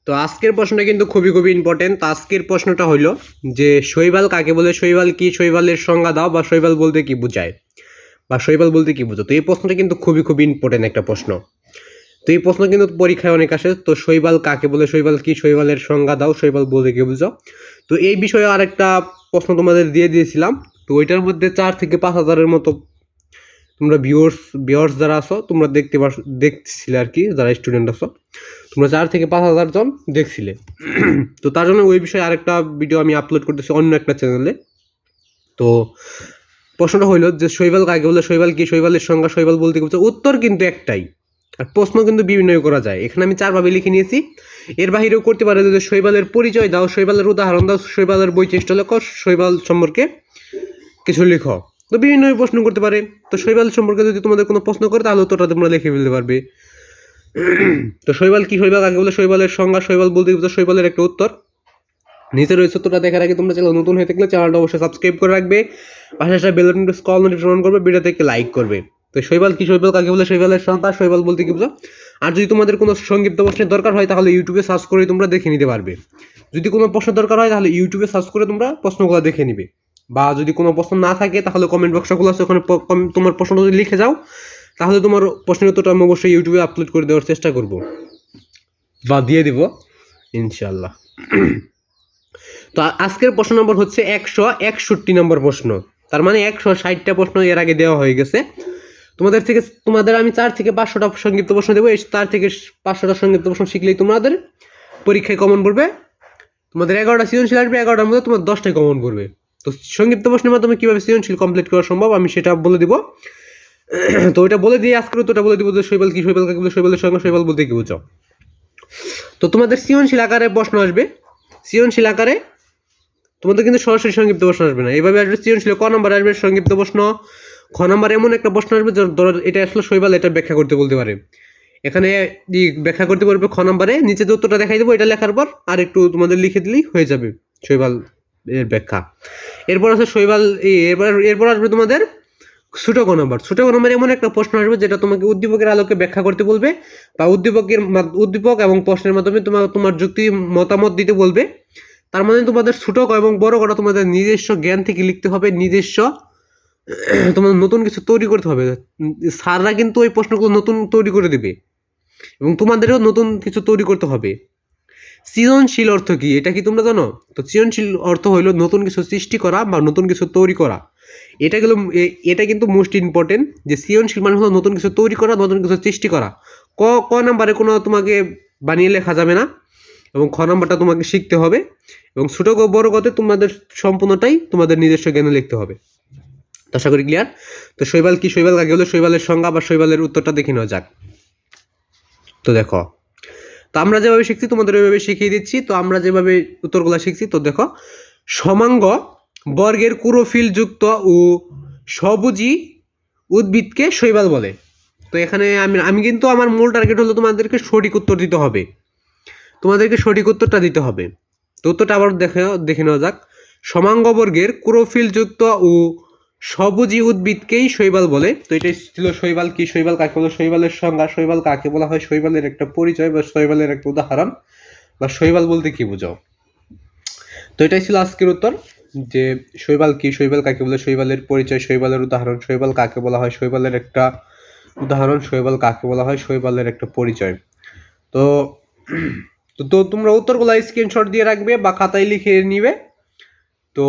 তো আজকের প্রশ্নটা কিন্তু খুবই খুবই ইম্পর্টেন্ট। তো আজকের প্রশ্নটা হইল যে শৈবাল কাকে বলে, শৈবাল কি, শৈবালের সংজ্ঞা দাও, বা শৈবাল বলতে কি বোঝায়, বা শৈবাল বলতে কি বোঝো। তো এই প্রশ্নটা কিন্তু খুবই খুবই ইম্পর্টেন্ট একটা প্রশ্ন। তো এই প্রশ্ন কিন্তু পরীক্ষায় অনেক আসে। তো শৈবাল কাকে বলে, শৈবাল কি, শৈবালের সংজ্ঞা দাও, শৈবাল বলতে কি বুঝো। তো এই বিষয়ে আরেকটা প্রশ্ন তোমাদের দিয়ে দিয়েছিলাম। তো ওইটার মধ্যে 4 থেকে 5 হাজারের মতো তোমরা ভিউয়ার্স যারা আছো তোমরা দেখছিলে আর কি, যারা স্টুডেন্ট আছো তোমরা 4 থেকে 5 হাজার জন দেখছিলে। তো তার জন্য ওই বিষয়ে আরেকটা ভিডিও আমি আপলোড করতেছি অন্য একটা চ্যানেলে। তো প্রশ্নটা হইলো যে শৈবাল কাকে বলে, শৈবাল কি, শৈবালের সংজ্ঞা, শৈবাল বলতে কি বুঝো। উত্তর কিন্তু একটাই, আর প্রশ্ন কিন্তু বিভিন্ন করা যায়। এখানে আমি 4 ভাবে লিখে নিয়েছি। এর বাহিরেও করতে পারে যে শৈবালের পরিচয় দাও, শৈবালের উদাহরণ দাও, শৈবালের বৈশিষ্ট্য লেখো, শৈবাল সম্পর্কে কিছু লিখো। তো বিভিন্ন প্রশ্ন করতে পারে। তো শৈবাল সম্পর্কে যদি তোমাদের কোনো প্রশ্ন করে তাহলে উত্তরটা তোমরা লিখে ফেলতে পারবে। তো শৈবাল কি, শৈবাল কাকে বলে, শৈবালের সংজ্ঞা, শৈবাল বলতে কি, শৈবালের একটা উত্তর। নিচে রয়েছে উত্তরটা দেখার আগে তোমরা চ্যানেল নতুন হয়ে থাকলে চ্যানেলটা অবশ্যই সাবস্ক্রাইব করে রাখবে, পাশে বেল বাটনটা কল নোটিফিকেশন অন করবে, ভিডিওতে একটি লাইক করবে। তো শৈবাল কি, শৈবাল কাকে বলে, শৈবালের সংজ্ঞা, শৈবাল বলতে কি বুঝো। আর যদি তোমাদের কোনো সংক্ষিপ্ত প্রশ্নের দরকার হয় তাহলে ইউটিউবে সার্চ করে তোমরা দেখে নিতে পারবে। যদি কোনো প্রশ্ন দরকার হয় তাহলে ইউটিউবে সার্চ করে তোমরা প্রশ্নগুলো দেখে নিবে। বা যদি কোনো প্রশ্ন না থাকে তাহলে কমেন্ট বক্সটা খোলা আছে, ওখানে তোমার প্রশ্ন যদি লিখে যাও তাহলে তোমার প্রশ্নের উত্তরটা আমি অবশ্যই ইউটিউবে আপলোড করে দেওয়ার চেষ্টা করব, বা দিয়ে দিব ইনশাল্লাহ। তো আজকের প্রশ্ন নম্বর হচ্ছে 161 নম্বর প্রশ্ন। তার মানে 160টা প্রশ্ন এর আগে দেওয়া হয়ে গেছে। তোমাদের আমি 4 থেকে 500টা সংক্ষিপ্ত প্রশ্ন দেবো। এই 4 থেকে 500টা সংক্ষিপ্ত প্রশ্ন শিখলেই তোমাদের পরীক্ষায় কমন পড়বে। তোমাদের 11টা সৃজনশীল আসবে, 11টার মধ্যে তোমার 10টাই কমন পড়বে। তো সংক্ষিপ্ত প্রশ্নের মাধ্যমে কীভাবে সৃজনশীল কমপ্লিট করা সম্ভব আমি সেটা বলে দিব। তো ওইটা বলে দিয়ে আজকের উত্তরটা বলে দিব যে শৈবাল কি, শৈবাল কাকে বলে, শৈবালের সঙ্গে শৈবাল বলতে কি বুঝো। তো তোমাদের সৃজনশীল আকারে প্রশ্ন আসবে। সৃজনশীল আকারে তোমাদের কিন্তু সরাসরি সংক্ষিপ্ত প্রশ্ন আসবে না, এইভাবে আসবে। সৃজনশীল ক নম্বর আসবে সংক্ষিপ্ত প্রশ্ন, খ নম্বর এমন একটা প্রশ্ন আসবে ধরো এটা আসলে শৈবাল, এটা ব্যাখ্যা করতে বলতে পারে। এখানে ব্যাখ্যা করতে পারবে খ নম্বরে, নিচে যে উত্তরটা দেখাই দেবো এটা লেখার পর আর একটু তোমাদের লিখে দিলেই হয়ে যাবে শৈবাল এর ব্যাখ্যা। এরপর আছে শৈবাল, এরপর আসবে তোমাদের ছোট ক নম্বর। ছোট ক নম্বর এমন একটা প্রশ্ন আসবে যেটা তোমাকে উদ্দীপকের আলোকে ব্যাখ্যা করতে বলবে, বা উদ্দীপক এবং প্রশ্নের মাধ্যমে তোমার যুক্তি মতামত দিতে বলবে। তার মানে তোমাদের ছোট ক এবং বড় কটা তোমাদের নিজস্ব জ্ঞান থেকে লিখতে হবে, নিজস্ব তোমাদের নতুন কিছু তৈরি করতে হবে। স্যাররা কিন্তু ওই প্রশ্নগুলো নতুন তৈরি করে দেবে এবং তোমাদেরও নতুন কিছু তৈরি করতে হবে। সৃজনশীল অর্থ কি এটা কি তোমরা জানো? তো সৃজনশীল অর্থ হইল নতুন কিছু সৃষ্টি করা বা নতুন কিছু তৈরি করা। এটা কিন্তু মোস্ট ইম্পর্টেন্ট, যে সৃজনশীল মানে হলো নতুন কিছু তৈরি করা, নতুন কিছু সৃষ্টি করা। ক নাম্বারে কোনো তোমাকে বানিয়ে লেখা যাবে না, এবং খ নাম্বারটা তোমাকে শিখতে হবে, এবং ছোট ক বড় কতে তোমাদের সম্পূর্ণটাই তোমাদের নিজস্ব জ্ঞানে লিখতে হবে। তো আশা করি ক্লিয়ার। তো শৈবাল কি, শৈবাল কাকে বলে, শৈবালের সংজ্ঞা বা শৈবালের উত্তরটা দেখে নেওয়া যাক। তো দেখো, তো আমরা যেভাবে শিখছি তোমাদের ওইভাবে শিখিয়ে দিচ্ছি। তো আমরা যেভাবে উত্তরগুলো শিখছি, তো দেখো, সমাঙ্গ বর্গের ক্লোরোফিল যুক্ত ও সবুজি উদ্ভিদকে শৈবাল বলে। তো এখানে আমি কিন্তু আমার মূল টার্গেট হলো তোমাদেরকে সঠিক উত্তর দিতে হবে, তোমাদেরকে সঠিক উত্তরটা দিতে হবে। তো উত্তরটা আবার দেখে নেওয়া যাক। সমাঙ্গ বর্গের ক্লোরোফিল যুক্ত ও সবুজি উদ্ভিদকেই শৈবাল বলে। তো এটাই ছিল শৈবাল কি, শৈবাল কাকে বলে, শৈবালের সংজ্ঞা, শৈবাল কাকে বলা হয়, শৈবালের একটা পরিচয় বা শৈবালের একটা উদাহরণ, বা শৈবাল বলতে কি বোঝো। তো এটাই ছিল আজকের উত্তর, যে শৈবাল কি, শৈবাল কাকে বলে, শৈবালের পরিচয়, শৈবালের উদাহরণ, শৈবাল কাকে বলা হয়, শৈবালের একটা উদাহরণ, শৈবাল কাকে বলা হয়, শৈবালের একটা পরিচয়। তো তো তোমরা উত্তরগুলো স্ক্রিনশট দিয়ে রাখবে বা খাতায় লিখে নিবে। তো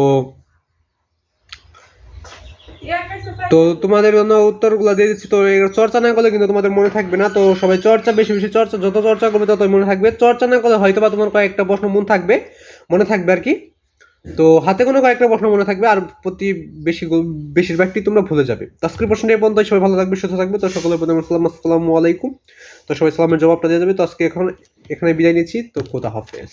তোমাদের জন্য উত্তরগুলো দিয়ে দিচ্ছি। তো চর্চা না করলে কিন্তু তোমাদের মনে থাকবে না। তো সবাই বেশি বেশি চর্চা, যত চর্চা করবে ততই মনে থাকবে। চর্চা না করলে হয়তো বা তোমার কয়েকটা প্রশ্ন মনে থাকবে আর কি। তো হাতে কোনো কয়েকটা প্রশ্ন মনে থাকবে, আর বেশিরভাগটি তোমরা ভুলে যাবে। আজকের প্রশ্নটি এই পর্যন্ত। সবাই ভালো থাকবে, সুস্থ থাকবে। তো সকলের প্রতি আসসালামু আলাইকুম। তো সবাই সালামের জবাবটা দিয়ে যাবে। তো আজকে এখানে বিদায় নিচ্ছি। তো খোদা হাফেজ।